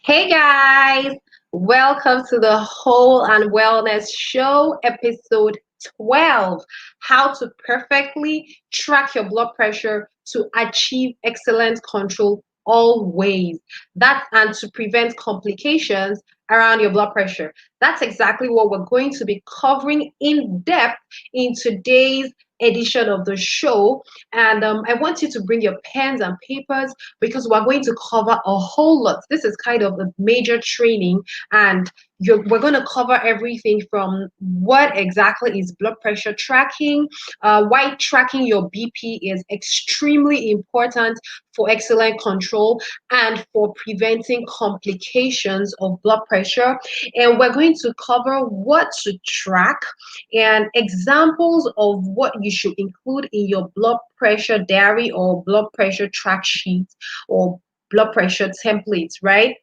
Hey guys, welcome to the Whole and Wellness Show, episode 12. How to perfectly track your blood pressure to achieve excellent control always. That and to prevent complications around your blood pressure. That's exactly what we're going to be covering in depth in today's edition of the show. And I want you to bring your pens and papers because we're going to cover a whole lot. This is kind of a major training, and we're going to cover everything from what exactly is blood pressure tracking, why tracking your BP is extremely important for excellent control and for preventing complications of blood pressure. And we're going to cover what to track and examples of what you should include in your blood pressure diary or blood pressure track sheet or blood pressure templates, right?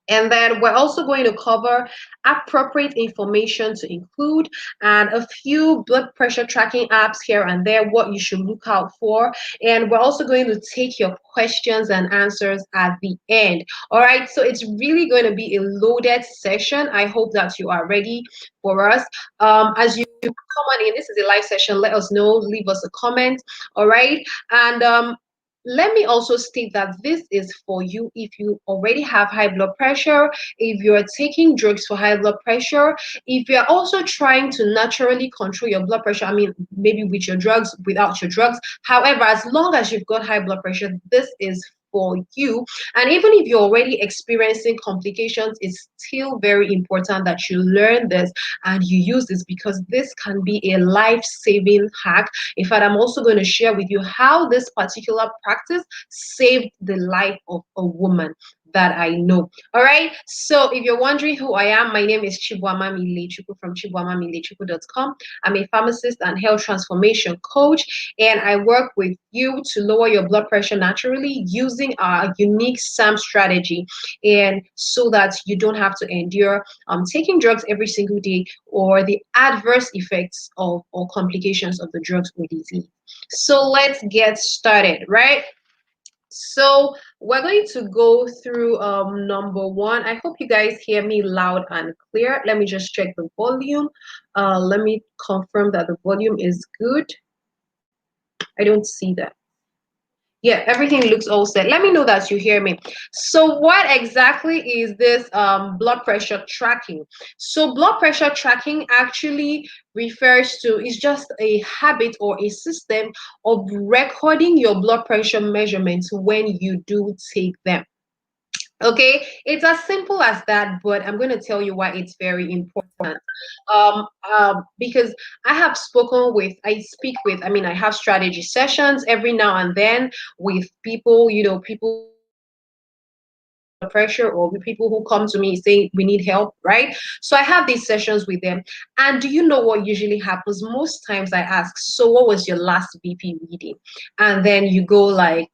And then we're also going to cover appropriate information to include and a few blood pressure tracking apps here and there, what you should look out for. And we're also going to take your questions and answers at the end. All right, so it's really going to be a loaded session. I hope that you are ready for us. As you come on in, this is a live session. Let us know, leave us a comment. All right, and let me also state that this is for you if you already have high blood pressure, if you're taking drugs for high blood pressure, if you're also trying to naturally control your blood pressure, I mean, maybe with your drugs, without your drugs. However, as long as you've got high blood pressure, this is for you. And even if you're already experiencing complications, it's still very important that you learn this and you use this because this can be a life-saving hack. In fact, I'm also going to share with you how this particular practice saved the life of a woman that I know. All right. So if you're wondering who I am, my name is Chibuama Milechuku from chibuamamilechuku.com. I'm a pharmacist and health transformation coach, and I work with you to lower your blood pressure naturally using our unique SAM strategy, and so that you don't have to endure taking drugs every single day or the adverse effects of or complications of the drugs or disease. So let's get started, right? So we're going to go through number one. I hope you guys hear me loud and clear. Let me just check the volume. Let me confirm that the volume is good. I don't see that. Yeah, everything looks all set. Let me know that you hear me. So what exactly is this blood pressure tracking? So blood pressure tracking actually refers to, is just a habit or a system of recording your blood pressure measurements when you do take them. Okay, it's as simple as that, but I'm going to tell you why it's very important. Because I speak with, I mean, I have strategy sessions every now and then with people, people pressure or with people who come to me saying we need help, right? So I have these sessions with them. And do you know what usually happens? Most times I ask, so what was your last BP reading? And then you go like,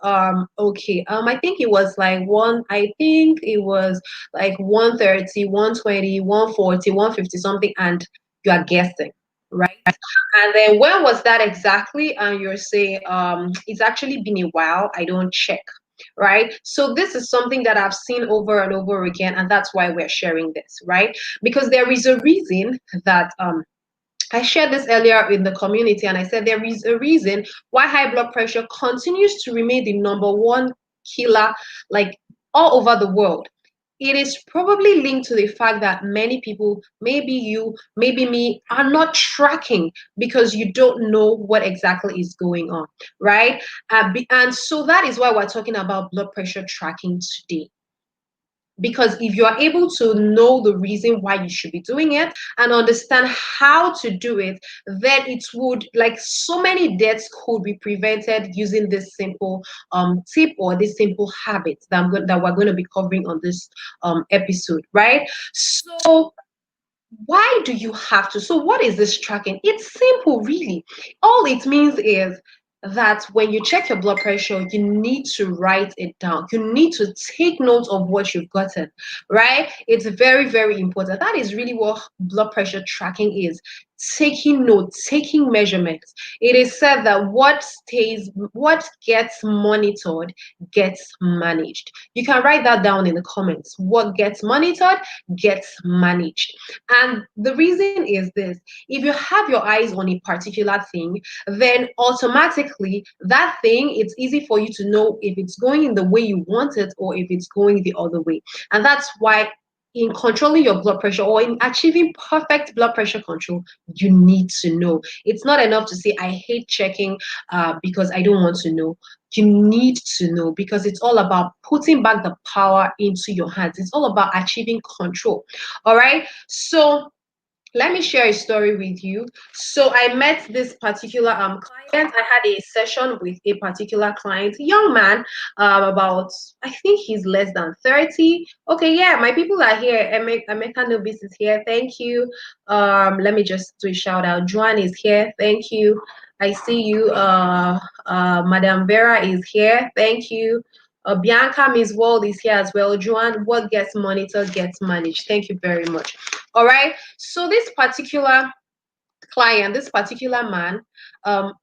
okay, I think it was like I think it was like 130, 120, 140, 150 something, and you are guessing. Right. And then when was that exactly? And you're saying, it's actually been a while. I don't check, right? So this is something that I've seen over and over again, and that's why we're sharing this, right? Because there is a reason that I shared this earlier in the community, and I said there is a reason why high blood pressure continues to remain the number one killer, like all over the world. It is probably linked to the fact that many people, maybe you, maybe me, are not tracking because you don't know what exactly is going on, right? And so that is why we're talking about blood pressure tracking today. Because if you are able to know the reason why you should be doing it and understand how to do it, then it would, like, so many deaths could be prevented using this simple tip or this simple habit that we're going to be covering on this episode, right? So why do you have to? So what is this tracking? It's simple, really. All it means is that when you check your blood pressure, you need to write it down. You need to take note of what you've gotten, right? It's very, very important. That is really what blood pressure tracking is. taking notes, taking measurements. It is said that what gets monitored gets managed. You can write that down in the comments. What gets monitored gets managed. And the reason is this: if you have your eyes on a particular thing, then automatically that thing, it's easy for you to know if it's going in the way you want it or if it's going the other way. And that's why in controlling your blood pressure or in achieving perfect blood pressure control, you need to know. It's not enough to say, I hate checking because I don't want to know. You need to know, because it's all about putting back the power into your hands. It's all about achieving control. All right. So let me share a story with you. So I met this particular client. I had a session with a particular client, young man, about, I think he's less than 30. Okay, yeah, my people are here. Emeka Nobis is here. Thank you. Let me just do a shout out. Joan is here. Thank you. I see you. Madam Vera is here. Thank you. Bianca Miss World is here as well. Joan, what gets monitored gets managed. Thank you very much. All right. So this particular client, this particular man,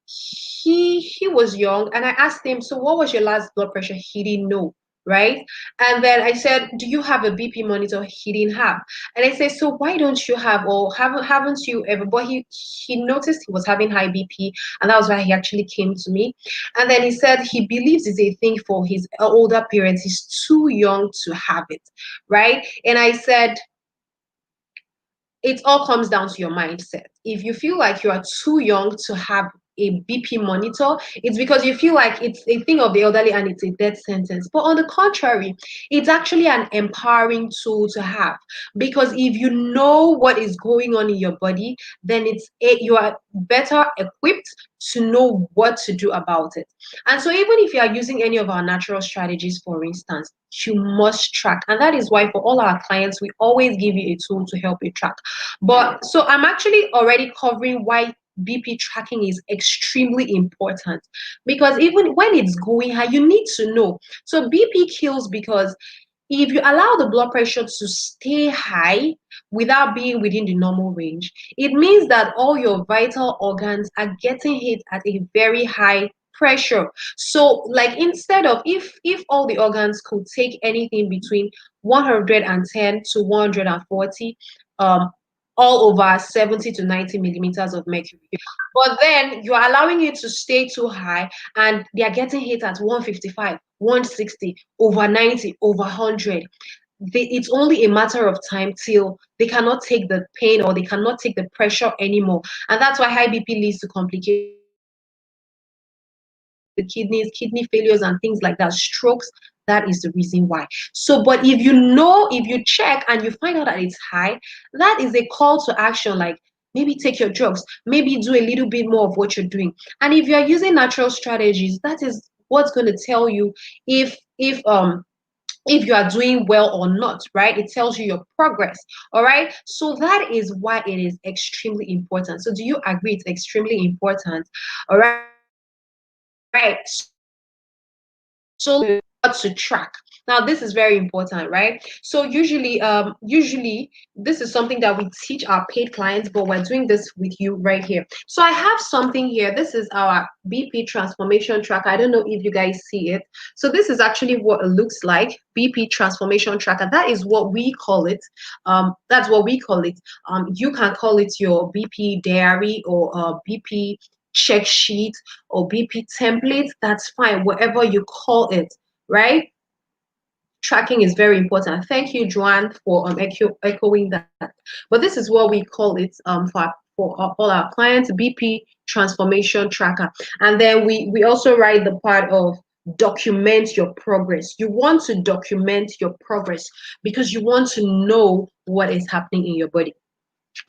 he was young, and I asked him, so what was your last blood pressure? He didn't know, right? And then I said, do you have a BP monitor? He didn't have. And I said, so why don't you have, or haven't you ever? But he noticed he was having high BP, and that was why he actually came to me. And then he said he believes it's a thing for his older parents. He's too young to have it, right? And I said, it all comes down to your mindset. If you feel like you are too young to have a BP monitor, it's because you feel like it's a thing of the elderly and it's a death sentence. But on the contrary, it's actually an empowering tool to have, because if you know what is going on in your body, then you are better equipped to know what to do about it. And so even if you are using any of our natural strategies, for instance, you must track. And that is why for all our clients, we always give you a tool to help you track. But so I'm actually already covering why BP tracking is extremely important, because even when it's going high, you need to know. So BP kills because if you allow the blood pressure to stay high without being within the normal range, it means that all your vital organs are getting hit at a very high pressure. So like, instead of, if all the organs could take anything between 110 to 140, um all over 70 to 90 millimeters of mercury, but then you're allowing it to stay too high, and they are getting hit at 155, 160, over 90, over 100. It's only a matter of time till they cannot take the pain or they cannot take the pressure anymore. And that's why high BP leads to complications the kidneys, kidney failures, and things like that, strokes. That is the reason why. So, but if you know, if you check and you find out that it's high, that is a call to action. Like, maybe take your drugs, maybe do a little bit more of what you're doing. And if you're using natural strategies, that is what's going to tell you if you are doing well or not, right? It tells you your progress. All right. So that is why it is extremely important. So do you agree it's extremely important? All right. So what to track. Now this is very important, right? So usually this is something that we teach our paid clients, but we're doing this with you right here. So I have something here. This is our BP transformation tracker. I don't know if you guys see it. So this is actually what it looks like. BP transformation tracker. That is what we call it. That's what we call it. You can call it your BP diary or BP check sheet or BP template. That's fine, whatever you call it, right? Tracking is very important. Thank you, Joanne, for echoing that. But this is what we call it for all our clients, BP transformation tracker. And then we also write the part of document your progress. You want to document your progress because you want to know what is happening in your body,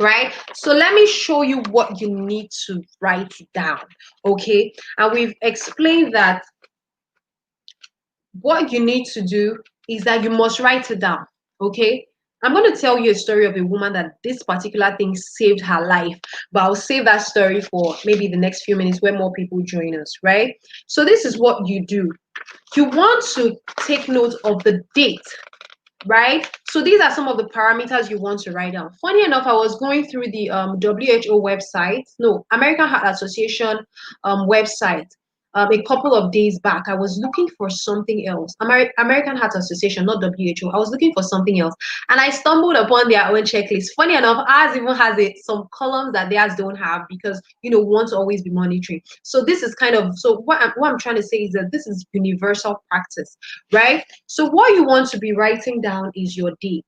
right? So let me show you what you need to write down. Okay, and we've explained that what you need to do is that you must write it down. Okay, I'm going to tell you a story of a woman that this particular thing saved her life, but I'll save that story for maybe the next few minutes where more people join us, right? So this is what you do. You want to take note of the date right? So these are some of the parameters you want to write down. Funny enough, I was going through the WHO website, no, American Heart Association website a couple of days back. I was looking for something else. American Heart Association, not WHO. I was looking for something else, and I stumbled upon their own checklist. Funny enough, ours even has some columns that theirs don't have because we want to always be monitoring. So this is kind of what I'm trying to say is that this is universal practice, right? So what you want to be writing down is your date.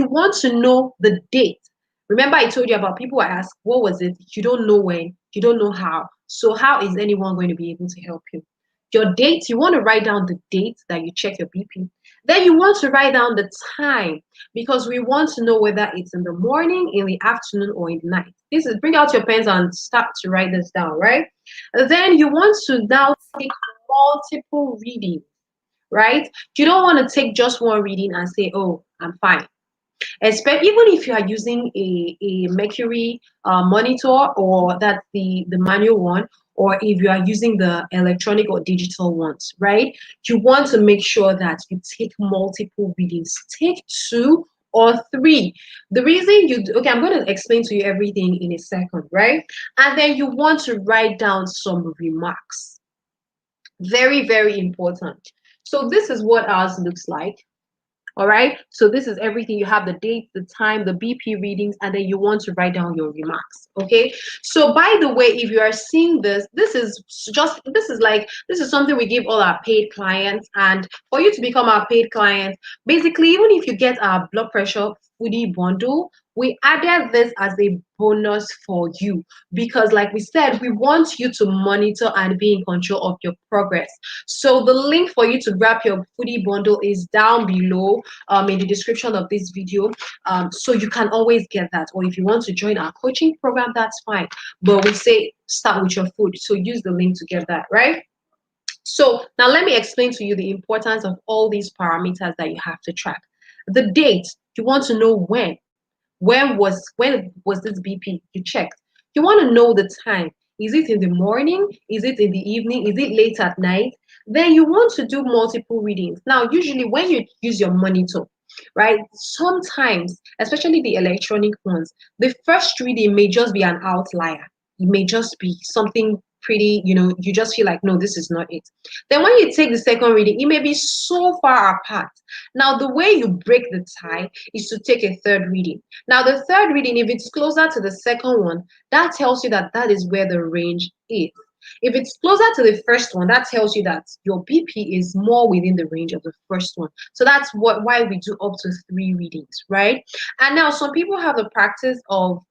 You want to know the date. Remember, I told you about people I ask, what was it? You don't know when, you don't know how. So how is anyone going to be able to help you? Your date, you want to write down the date that you check your BP. Then you want to write down the time because we want to know whether it's in the morning, in the afternoon, or in the night. This is bring out your pens and start to write this down, right? Then you want to now take multiple readings, right? You don't want to take just one reading and say, oh, I'm fine. Even if you are using a mercury monitor, or that's the manual one, or if you are using the electronic or digital ones, right? You want to make sure that you take multiple readings. Take two or three. The reason okay, I'm going to explain to you everything in a second, right? And then you want to write down some remarks. Very, very important. So this is what ours looks like. All right. So this is everything. You have the date, the time, the BP readings, and then you want to write down your remarks. Okay. So by the way, if you are seeing this, this is something we give all our paid clients. And for you to become our paid client, basically, even if you get our blood pressure foodie bundle, we added this as a bonus for you because, like we said, we want you to monitor and be in control of your progress. So the link for you to grab your foodie bundle is down below in the description of this video. So you can always get that. Or if you want to join our coaching program, that's fine. But we say start with your food. So use the link to get that, right? So now let me explain to you the importance of all these parameters that you have to track. The date, you want to know when. When was this BP? You checked. You want to know the time. Is it in the morning? Is it in the evening? Is it late at night? Then you want to do multiple readings. Now, usually when you use your monitor, right? Sometimes, especially the electronic ones, the first reading may just be an outlier. It may just be something pretty, you just feel like, no, this is not it. Then when you take the second reading, it may be so far apart. Now, the way you break the tie is to take a third reading. Now, the third reading, if it's closer to the second one, that tells you that that is where the range is. If it's closer to the first one, that tells you that your BP is more within the range of the first one. So that's why we do up to 3 readings, right? And now some people have the practice of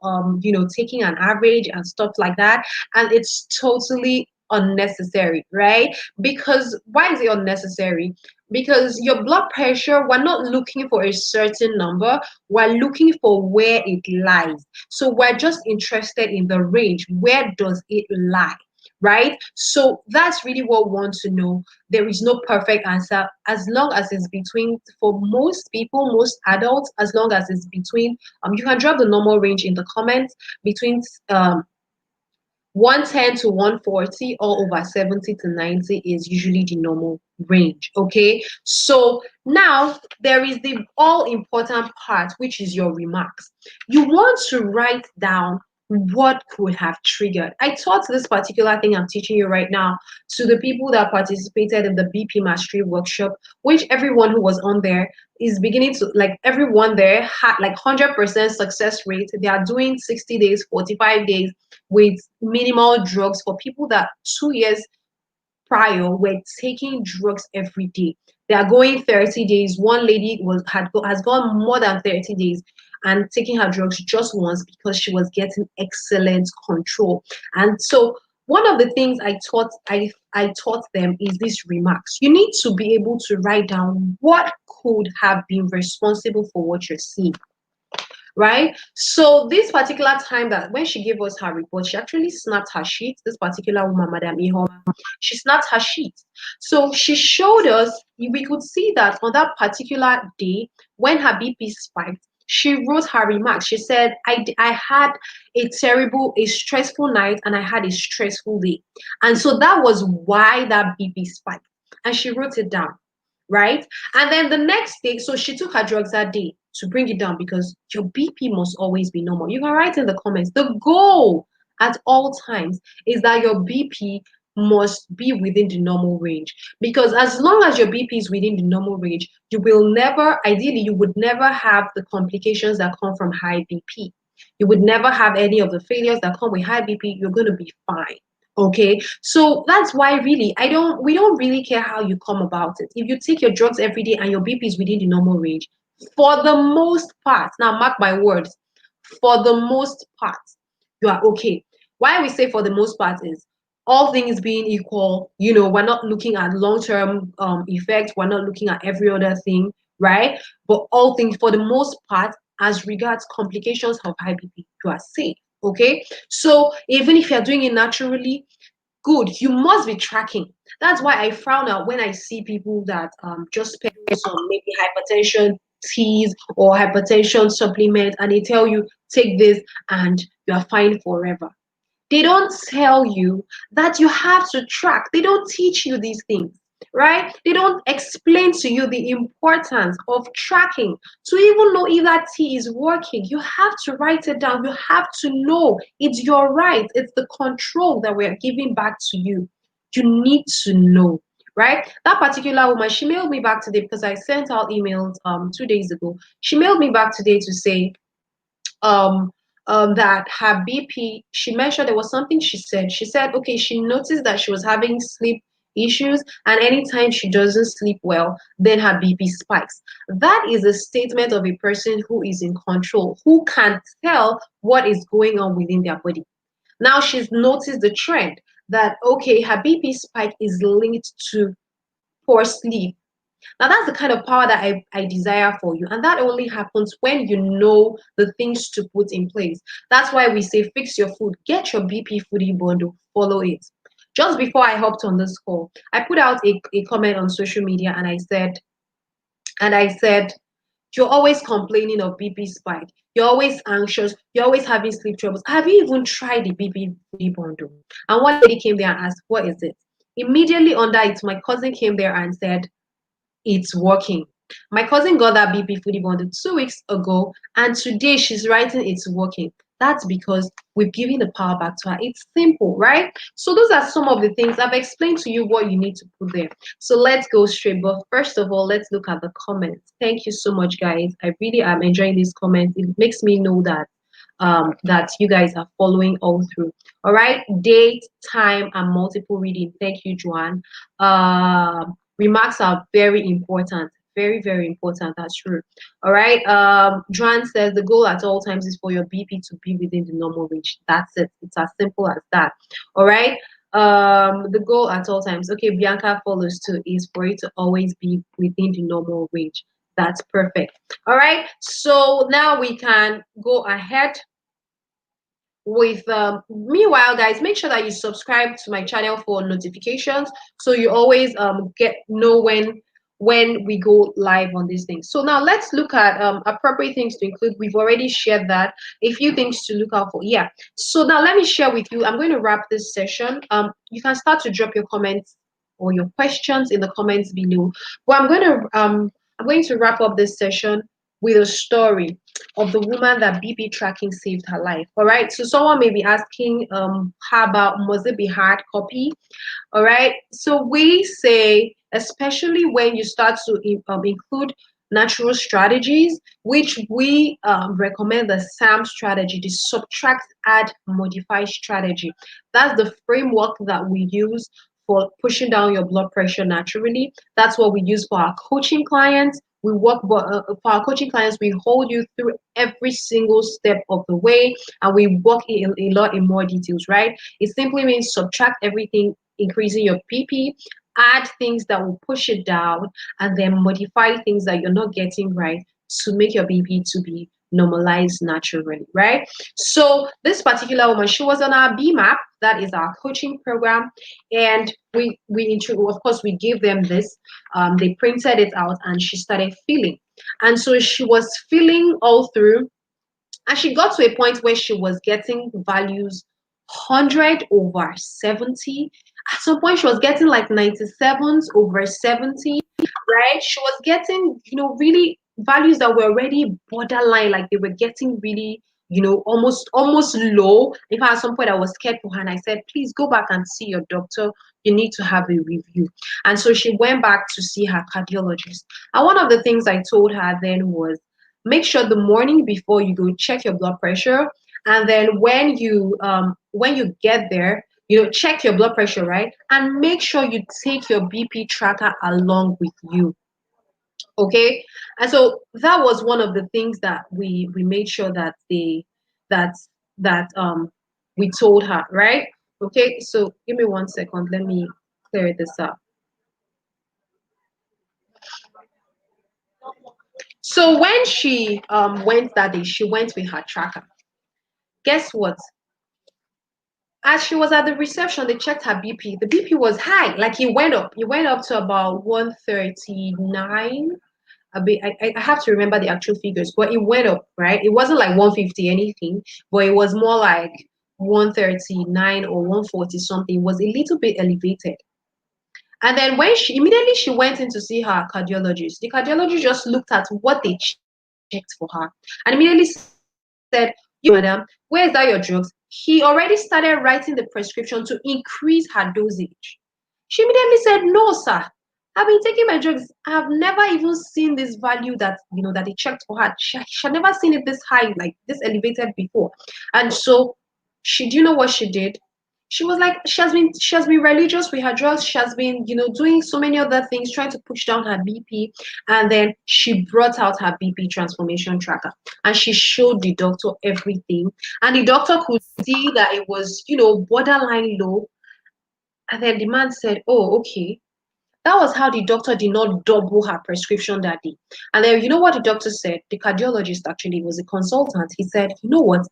taking an average and stuff like that, and it's totally unnecessary, right? Because why is it unnecessary? Because your blood pressure, we're not looking for a certain number, we're looking for where it lies. So we're just interested in the range. Where does it lie? Right? So that's really what we want to know. There is no perfect answer as long as it's between, for most people, most adults, as long as it's between, you can drop the normal range in the comments between 110 to 140 or over 70 to 90 is usually the normal range. Okay, so now there is the all important part, which is your remarks. You want to write down what could have triggered. I taught this particular thing I'm teaching you right now to the people that participated in the BP mastery workshop, which everyone who was on there is beginning to, like, everyone there had like 100% success rate. They are doing 60 days, 45 days with minimal drugs for people that 2 years prior were taking drugs every day. They are going 30 days. One lady has gone more than 30 days and taking her drugs just once because she was getting excellent control. And so one of the things I taught them is these remarks. You need to be able to write down what could have been responsible for what you're seeing, right? So this particular time, that when she gave us her report, she actually snapped her sheet. This particular woman, Madam Ihoma, she snapped her sheet. So she showed us, we could see that on that particular day when her BP spiked, she wrote her remarks. She said, I had a stressful night and I had a stressful day. And so that was why that BP spiked. And she wrote it down, right? And then the next day, so she took her drugs that day to bring it down because your BP must always be normal. You can write in the comments. The goal at all times is that your BP must be within the normal range, because as long as your BP is within the normal range, you will never, ideally, you would never have the complications that come from high BP. You would never have any of the failures that come with high BP. You're going to be fine. Okay, so that's why really we don't really care how you come about it. If you take your drugs every day and your BP is within the normal range, for the most part, now mark my words, for the most part, you are okay. Why we say for the most part is all things being equal, we're not looking at long-term effects, we're not looking at every other thing, right? But all things, for the most part, as regards complications of high BP, you are safe. Okay, so even if you're doing it naturally, good, you must be tracking. That's why I frown out when I see people that just spend on maybe hypertension teas or hypertension supplement, and they tell you take this and you are fine forever. They don't tell you that you have to track. They don't teach you these things, right? They don't explain to you the importance of tracking. To even know if that tea is working, you have to write it down. You have to know it's your right. It's the control that we're giving back to you. You need to know, right? That particular woman, she mailed me back today because I sent out emails 2 days ago. She mailed me back today to say um that her BP, she mentioned there was something she said. She said, okay, she noticed that she was having sleep issues, and anytime she doesn't sleep well, then her BP spikes. That is a statement of a person who is in control, who can tell what is going on within their body. Now she's noticed the trend that, okay, her BP spike is linked to poor sleep. Now that's the kind of power that I desire for you. And that only happens when you know the things to put in place. That's why we say fix your food, get your BP foodie bundle, follow it. Just before I hopped on this call, I put out a comment on social media, and I said, you're always complaining of BP spike. You're always anxious. You're always having sleep troubles. Have you even tried the BP foodie bundle? And one lady came there and asked, what is it? Immediately under it, my cousin came there and said, it's working. My cousin got that BP foodie bundle 2 weeks ago, and today she's writing it's working. That's because we've given the power back to her. It's simple, right? So those are some of the things I've explained to you what you need to put there. So let's go straight. But first of all, let's look at the comments. Thank you so much, guys. I really am enjoying these comments. It makes me know that you guys are following all through. All right, date, time, and multiple reading. Thank you, Joanne. Remarks are very important, very, very important. That's true. All right. Joanne says the goal at all times is for your BP to be within the normal range. That's it. It's as simple as that. All right. The goal at all times, okay, Bianca follows too, is for it to always be within the normal range. That's perfect. All right, so now we can go ahead with meanwhile, guys, make sure that you subscribe to my channel for notifications, so you always know when we go live on these things. So now let's look at appropriate things to include. We've already shared that. A few things to look out for. Yeah, so now let me share with you. I'm going to wrap this session. You can start to drop your comments or your questions in the comments below, but I'm going to wrap up this session with a story of the woman that BP tracking saved her life. All right, so someone may be asking how about, must it be hard copy? All right, so we say, especially when you start to include natural strategies, which we recommend the SAM strategy, the subtract, add, modify strategy. That's the framework that we use for pushing down your blood pressure naturally. That's what we use for our coaching clients. For our coaching clients, we hold you through every single step of the way, and we work a lot in more details, right? It simply means subtract everything, increasing your PP, add things that will push it down, and then modify things that you're not getting right to make your BP to be normalized naturally, right? So this particular woman, she was on our BMAP, that is our coaching program, and of course we gave them this. They printed it out, and she started feeling, and so she was feeling all through, and she got to a point where she was getting values 100/70. At some point, she was getting like 97/70. right? She was getting, really values that were already borderline, like they were getting really, almost low. In fact, at some point I was scared for her and I said, please go back and see your doctor. You need to have a review. And so she went back to see her cardiologist. And one of the things I told her then was, make sure the morning before you go check your blood pressure. And then when you get there, check your blood pressure, right? And make sure you take your BP tracker along with you. Okay. And so that was one of the things that we made sure that that that we told her, right? Okay, so give me 1 second, let me clear this up. So when she went that day, she went with her tracker. Guess what? As she was at the reception, they checked her BP. The BP was high, like it went up. It went up to about 139. I have to remember the actual figures, but it went up, right? It wasn't like 150 anything, but it was more like 139 or 140 something. It was a little bit elevated. And then when she immediately she went in to see her cardiologist, the cardiologist just looked at what they checked for her and immediately said, madam, where is that your drugs? He already started writing the prescription to increase her dosage. She immediately said, no, sir. I've been taking my drugs. I've never even seen this value that that they checked for her. She had never seen it this high, like this elevated before. And so do you know what she did? She was like, she has been religious with her drugs. She has been, doing so many other things, trying to push down her BP. And then she brought out her BP transformation tracker and she showed the doctor everything. And the doctor could see that it was, borderline low. And then the man said, oh, okay. That was how the doctor did not double her prescription that day. And then you know what the doctor said? The cardiologist actually was a consultant. He said, you know what?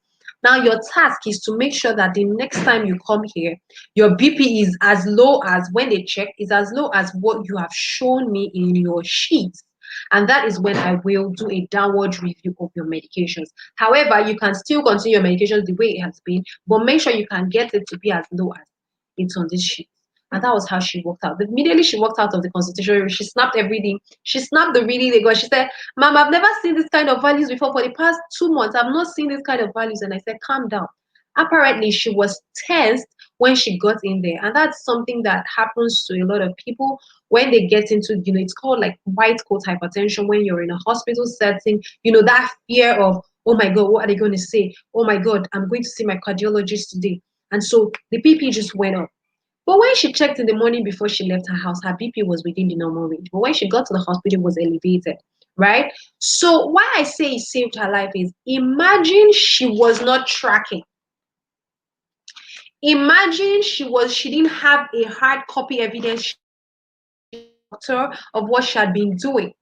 Now your task is to make sure that the next time you come here, your BP is as low as when they check, is as low as what you have shown me in your sheets. And that is when I will do a downward review of your medications. However, you can still continue your medications the way it has been, but make sure you can get it to be as low as it's on this sheet. And that was how she walked out. Immediately she walked out of the consultation room, she snapped everything. She snapped the reading they got. She said, Ma'am, I've never seen this kind of values before. For the past 2 months, I've not seen this kind of values. And I said, calm down. Apparently, she was tensed when she got in there. And that's something that happens to a lot of people when they get into, it's called like white coat hypertension when you're in a hospital setting, that fear of, oh my God, what are they going to say? Oh my God, I'm going to see my cardiologist today. And so the BP just went up. But when she checked in the morning before she left her house, her BP was within the normal range. But when she got to the hospital, it was elevated, right? So why I say it saved her life is imagine she was not tracking. Imagine she didn't have a hard copy evidence of what she had been doing.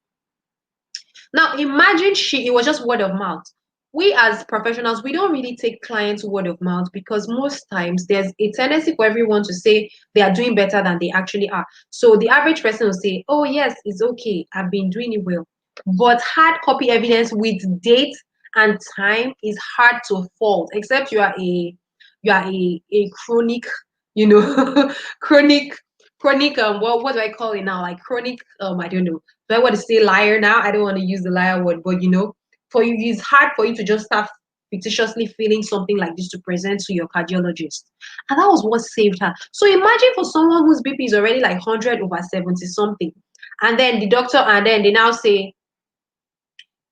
Now imagine it was just word of mouth. We as professionals, we don't really take clients word of mouth because most times there's a tendency for everyone to say they are doing better than they actually are. So the average person will say, oh yes, it's okay, I've been doing it well. But hard copy evidence with date and time is hard to fault, except you are a chronic, chronic what do I call it now? Like chronic I don't know. Do I want to say liar now? I don't want to use the liar word, but for you, it's hard for you to just start fictitiously feeling something like this to present to your cardiologist. And that was what saved her. So imagine for someone whose BP is already like 100/70 something, and then the doctor, and then they now say,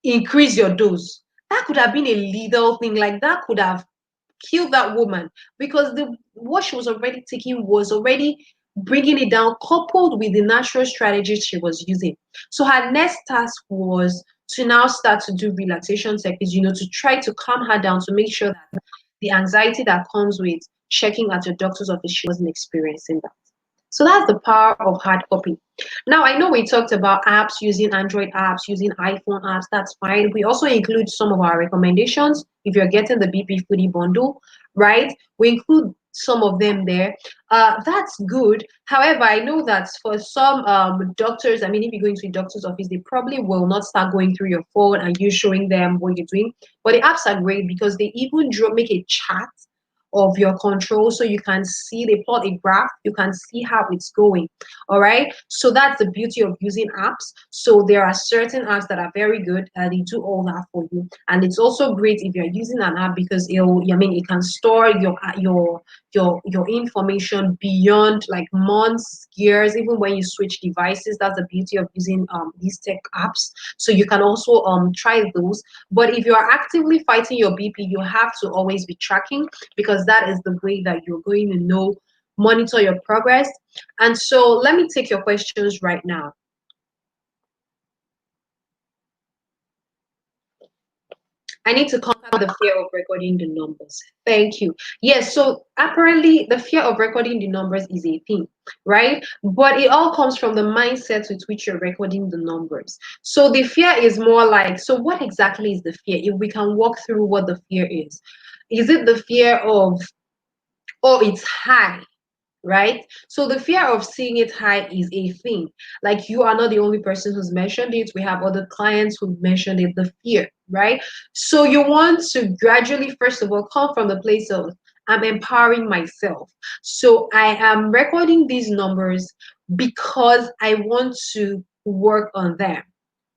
increase your dose. That could have been a lethal thing. Like that could have killed that woman because what she was already taking was already bringing it down, coupled with the natural strategies she was using. So her next task was to now start to do relaxation techniques, to try to calm her down, to make sure that the anxiety that comes with checking at your doctor's office, she wasn't experiencing that. So that's the power of hard copy. Now, I know we talked about apps, using Android apps, using iPhone apps. That's fine. We also include some of our recommendations. If you're getting the BP Foodie bundle, right? We include some of them there. That's good. However, I know that for some doctors, I mean, if you go into a doctor's office, they probably will not start going through your phone and you showing them what you're doing. But the apps are great because they even make a chat of your control, so you can see, they plot a graph, you can see how it's going. All right, so that's the beauty of using apps. So there are certain apps that are very good, and they do all that for you. And it's also great if you're using an app, because it can store your information beyond like months, years, even when you switch devices. That's the beauty of using these tech apps. So you can also try those. But if you are actively fighting your BP, you have to always be tracking, because that is the way that you're going to know, monitor your progress. And so let me take your questions right now. I need to conquer the fear of recording the numbers. Thank you. Yes, so apparently the fear of recording the numbers is a thing, right? But it all comes from the mindset with which you're recording the numbers. So the fear is more like, so what exactly is the fear? If we can walk through what the fear is it the fear of, oh, it's high? Right? So the fear of seeing it high is a thing. Like, you are not the only person who's mentioned it. We have other clients who've mentioned it, the fear, right? So you want to gradually, first of all, come from the place of, I'm empowering myself. So I am recording these numbers because I want to work on them.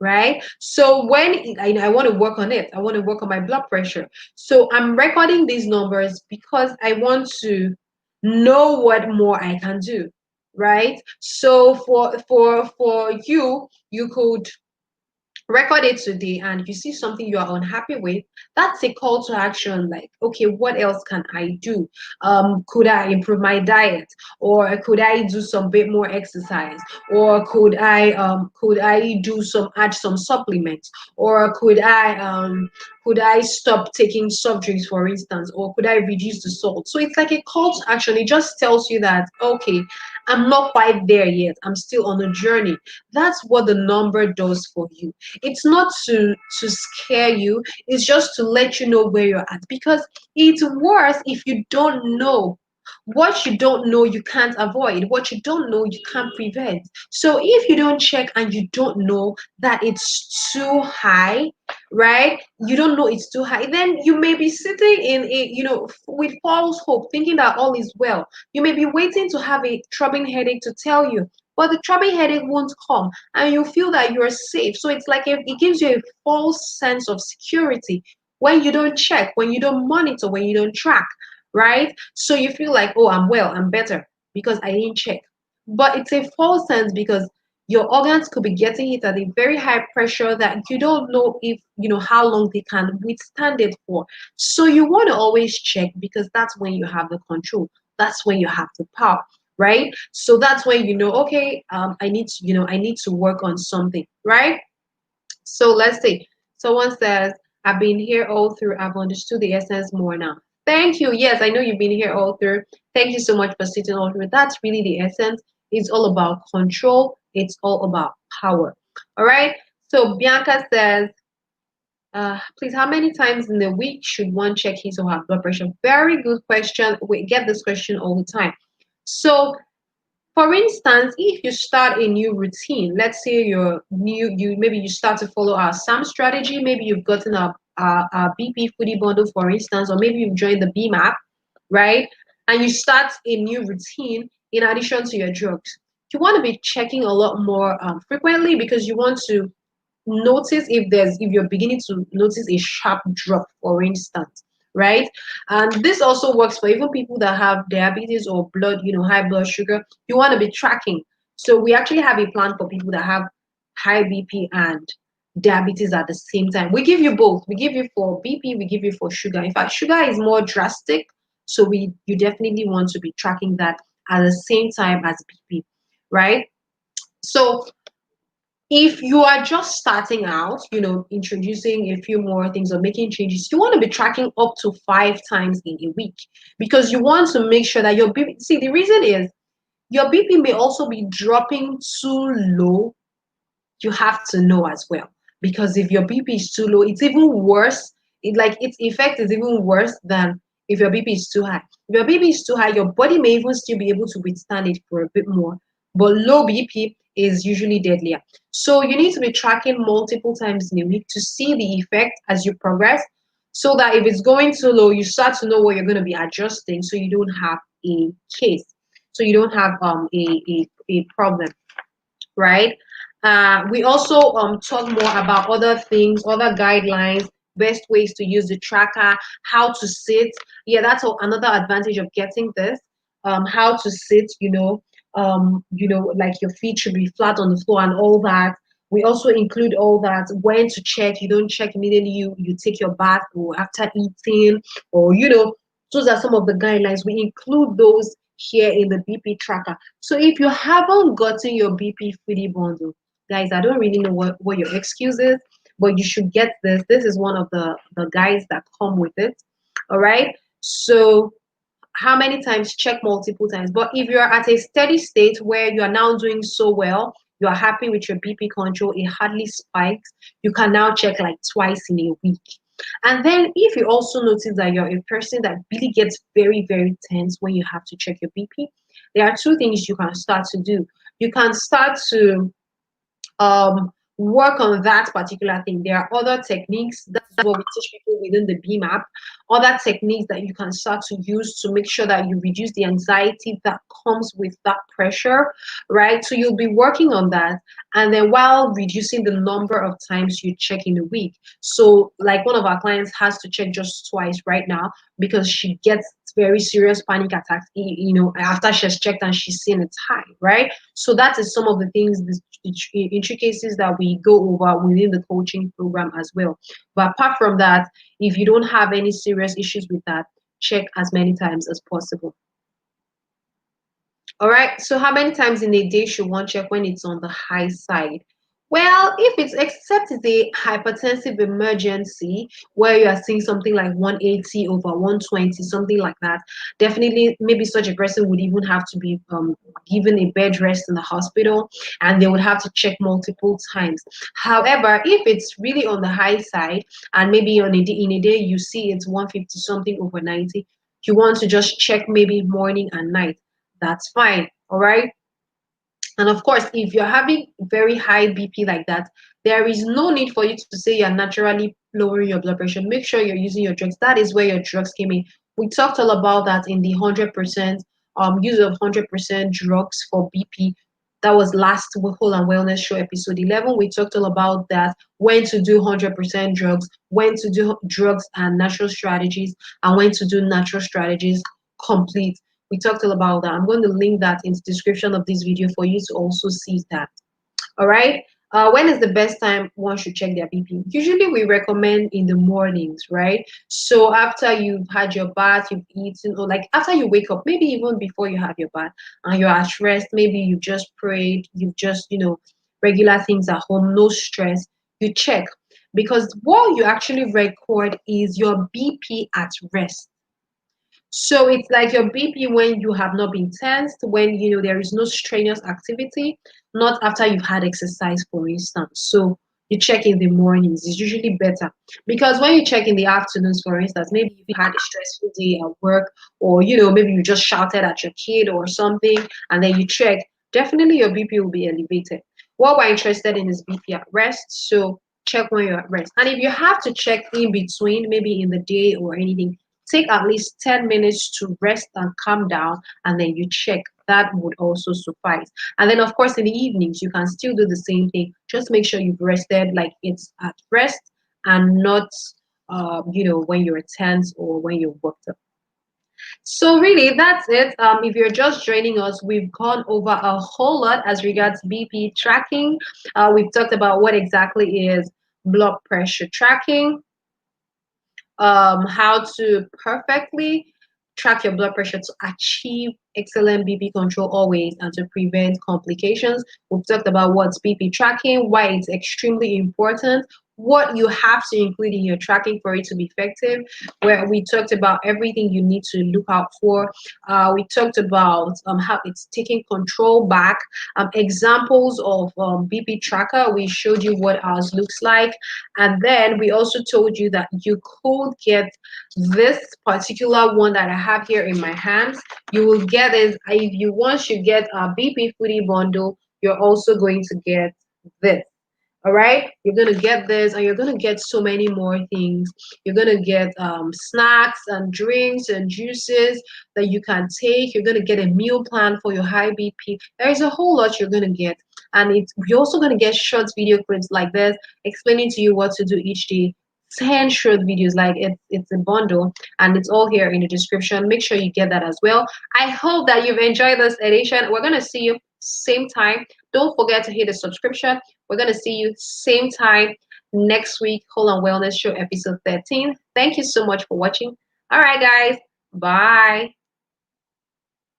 Right? So when I want to work on it, I want to work on my blood pressure. So I'm recording these numbers because I want to know what more I can do, right? So for you, you could record it today, and if you see something you are unhappy with, that's a call to action. Like, okay, what else can I do? Could I improve my diet, or could I do some bit more exercise, or could I do some, add some supplements, or could I stop taking soft drinks, for instance, or could I reduce the salt? So it's like a call to action. It just tells you that, okay, I'm not quite there yet, I'm still on a journey. That's what the number does for you. It's not to scare you, it's just to let you know where you're at, because it's worse if you don't know. What you don't know, you can't avoid. What you don't know, you can't prevent. So if you don't check and you don't know that it's too high, right? You don't know it's too high, then you may be sitting in a, with false hope, thinking that all is well. You may be waiting to have a throbbing headache to tell you, but the throbbing headache won't come, and you feel that you're safe. So it's like, it gives you a false sense of security when you don't check, when you don't monitor, when you don't track, right? So you feel like, oh, I'm well, I'm better because I didn't check. But it's a false sense, because your organs could be getting hit at a very high pressure that you don't know if, how long they can withstand it for. So you want to always check, because that's when you have the control. That's when you have the power, right? So that's when okay, I need to work on something, right? So let's say someone says, I've been here all through, I've understood the essence more now. Thank you. Yes, I know you've been here all through. Thank you so much for sitting all through. That's really the essence. It's all about control, it's all about power. All right. So Bianca says, please, how many times in a week should one check his or her blood pressure? Very good question. We get this question all the time. So for instance, if you start a new routine, let's say maybe you start to follow our SAM strategy, maybe you've gotten a BP foodie bundle, for instance, or maybe you've joined the Beam app, right? And you start a new routine in addition to your drugs. You want to be checking a lot more frequently, because you want to notice if you're beginning to notice a sharp drop, for instance, right? And this also works for even people that have diabetes or high blood sugar. You want to be tracking. So we actually have a plan for people that have high BP and diabetes at the same time. We give you both. We give you for BP, we give you for sugar. In fact, sugar is more drastic, so you definitely want to be tracking that at the same time as BP, right? So if you are just starting out, introducing a few more things or making changes, you want to be tracking up to 5 times in a week, because you want to make sure that your BP, see, the reason is your BP may also be dropping too low. You have to know as well, because if your BP is too low, it's even worse. Its effect is even worse than if your BP is too high. If your BP is too high, your body may even still be able to withstand it for a bit more, but low BP is usually deadlier. So you need to be tracking multiple times in a week to see the effect as you progress. so that if it's going too low, you start to know what you're going to be adjusting, so you don't have a case, so you don't have a problem, right? We also talk more about other things, other guidelines, best ways to use the tracker, how to sit. Yeah, that's another advantage of getting this. How to sit, like your feet should be flat on the floor and all that. We also include all that. When to check, you don't check immediately. You take your bath or after eating, or those are some of the guidelines. We include those here in the BP tracker. So if you haven't gotten your BP foodie bundle, guys, I don't really know what your excuse is, but you should get this. This is one of the guides that come with it. All right. So how many times? Check multiple times. But if you're at a steady state where you are now doing so well, you are happy with your BP control, it hardly spikes, you can now check like twice in a week. And then if you also notice that you're a person that really gets very, very tense when you have to check your BP, there are two things you can start to do. You can start to work on that particular thing. There are other techniques. That's what we teach people within the BMAP. Other techniques that you can start to use to make sure that you reduce the anxiety that comes with that pressure, right? So you'll be working on that. And then while reducing the number of times you check in a week. So like one of our clients has to check just twice right now because she gets very serious panic attacks, after she has checked and she's seen it's high, right? So that is some of the things, the intricacies that we go over within the coaching program as well. But apart from that, if you don't have any serious issues with that, check as many times as possible. All right, so how many times in a day should one check when it's on the high side? Well, if it's except it's a hypertensive emergency where you are seeing something like 180 over 120, something like that, definitely maybe such a person would even have to be given a bed rest in the hospital, and they would have to check multiple times. However, if it's really on the high side and maybe in a day you see it's 150 something over 90, you want to just check maybe morning and night, that's fine. All right. And of course, if you're having very high BP like that, there is no need for you to say you're naturally lowering your blood pressure. Make sure you're using your drugs. That is where your drugs came in. We talked all about that in the 100% use of 100% drugs for BP. That was last Whole and Wellness Show, episode 11. We talked all about that, when to do 100% drugs, when to do drugs and natural strategies, and when to do natural strategies complete. We talked all about that. I'm going to link that in the description of this video for you to also see that. All right. When is the best time one should check their BP? Usually we recommend in the mornings, right? So after you've had your bath, you've eaten, or like after you wake up, maybe even before you have your bath and you're at rest, maybe you just prayed, you've just, regular things at home, no stress, you check. Because what you actually record is your BP at rest. So it's like your BP when you have not been tensed, when there is no strenuous activity, not after you've had exercise, for instance. So you check in the mornings, it's usually better. Because when you check in the afternoons, for instance, maybe you had a stressful day at work, or maybe you just shouted at your kid or something, and then you check, definitely your BP will be elevated. What we're interested in is BP at rest. So check when you're at rest. And if you have to check in between, maybe in the day or anything, take at least 10 minutes to rest and calm down, and then you check. That would also suffice. And then, of course, in the evenings, you can still do the same thing. Just make sure you've rested, like it's at rest, and not, when you're tense or when you're worked up. So really, that's it. If you're just joining us, we've gone over a whole lot as regards BP tracking. We've talked about what exactly is blood pressure tracking, how to perfectly track your blood pressure to achieve excellent BP control always and to prevent complications. We've talked about what's BP tracking, why it's extremely important, what you have to include in your tracking for it to be effective, where we talked about everything you need to look out for. We talked about how it's taking control back, examples of BP tracker. We showed you what ours looks like. And then we also told you that you could get this particular one that I have here in my hands. You will get it if you once you get a BP foodie bundle, you're also going to get this. All right, you're gonna get this, and you're gonna get so many more things. You're gonna get snacks and drinks and juices that you can take. You're gonna get a meal plan for your high BP. There is a whole lot you're gonna get, and you're also gonna get short video clips like this, explaining to you what to do each day. 10 short videos, like it's a bundle, and it's all here in the description. Make sure you get that as well. I hope that you've enjoyed this edition. We're gonna see you same time. Don't forget to hit the subscription. We're going to see you same time next week. Whole on Wellness Show episode 13. Thank you so much for watching. All right, guys. Bye.